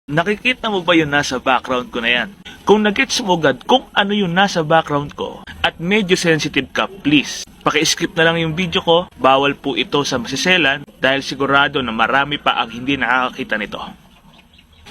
Nakikita mo ba yung nasa background ko na yan? Kung nag-gets mo agad kung ano yung nasa background ko at medyo sensitive ka, please, paki-skip na lang yung video ko. Bawal po ito sa masiselan dahil sigurado na marami pa ang hindi nakakakita nito.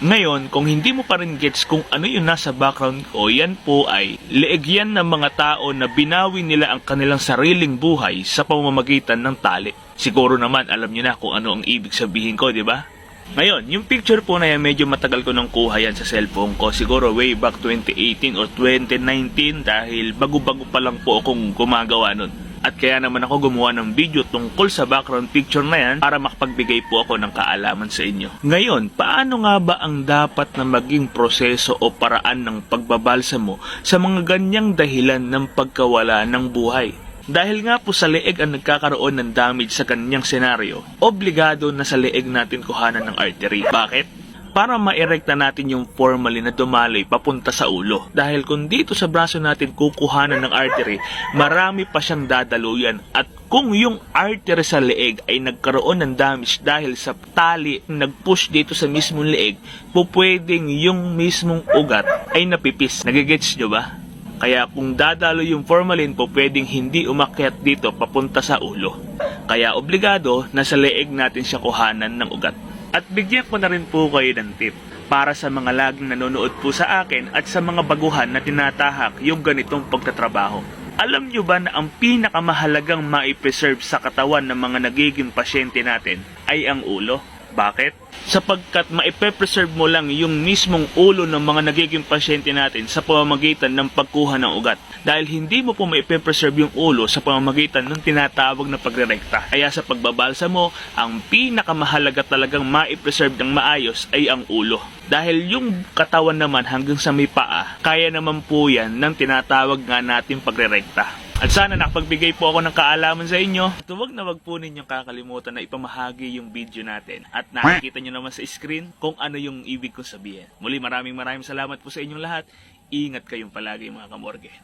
Ngayon, kung hindi mo pa rin gets kung ano yung nasa background ko, yan po ay leeg yan ng mga tao na binawi nila ang kanilang sariling buhay sa pamamagitan ng tali. Siguro naman alam nyo na kung ano ang ibig sabihin ko, di ba? Ngayon, yung picture po na yan, medyo matagal ko nang kuha yan sa cellphone ko. Siguro way back 2018 o 2019 dahil bago-bago pa lang po akong gumagawa nun. At kaya naman ako gumawa ng video tungkol sa background picture na yan para makapagbigay po ako ng kaalaman sa inyo. Ngayon, paano nga ba ang dapat na maging proseso o paraan ng pagbabalsa mo sa mga ganyang dahilan ng pagkawala ng buhay? Dahil nga po sa leeg ang nagkakaroon ng damage sa ganyang senaryo, obligado na sa leeg natin kuhanan ng artery. Bakit? Para ma-erecta natin yung formalin na dumaloy papunta sa ulo. Dahil kung dito sa braso natin kukuhanan ng artery, marami pa siyang dadaluyan. At kung yung artery sa leeg ay nagkaroon ng damage dahil sa tali nag-push dito sa mismong leeg, pupwedeng yung mismong ugat ay napipis. Nagigets nyo ba? Kaya kung dadalo yung formalin po, pwedeng hindi umakyat dito papunta sa ulo. Kaya obligado na sa leeg natin siya kuhanan ng ugat. At bigyan ko na rin po kayo ng tip para sa mga laging nanonood po sa akin at sa mga baguhan na tinatahak yung ganitong pagtatrabaho. Alam nyo ba na ang pinakamahalagang maipreserve sa katawan ng mga nagiging pasyente natin ay ang ulo? Bakit? Sapagkat maipe-preserve mo lang yung mismong ulo ng mga nagiging pasyente natin sa pamamagitan ng pagkuha ng ugat. Dahil hindi mo po maipe-preserve yung ulo sa pamamagitan ng tinatawag na pagrerekta. Kaya sa pagbabalsa mo, ang pinakamahalaga talagang maipreserve ng maayos ay ang ulo. Dahil yung katawan naman hanggang sa may paa, kaya naman po yan ng tinatawag nga natin pagrerekta. At sana nakapagbigay po ako ng kaalaman sa inyo. At huwag na wag po ninyong kakalimutan na ipamahagi yung video natin. At nakikita nyo naman sa screen kung ano yung ibig ko sabihin. Muli maraming salamat po sa inyong lahat. Ingat kayong palagi mga kamorge.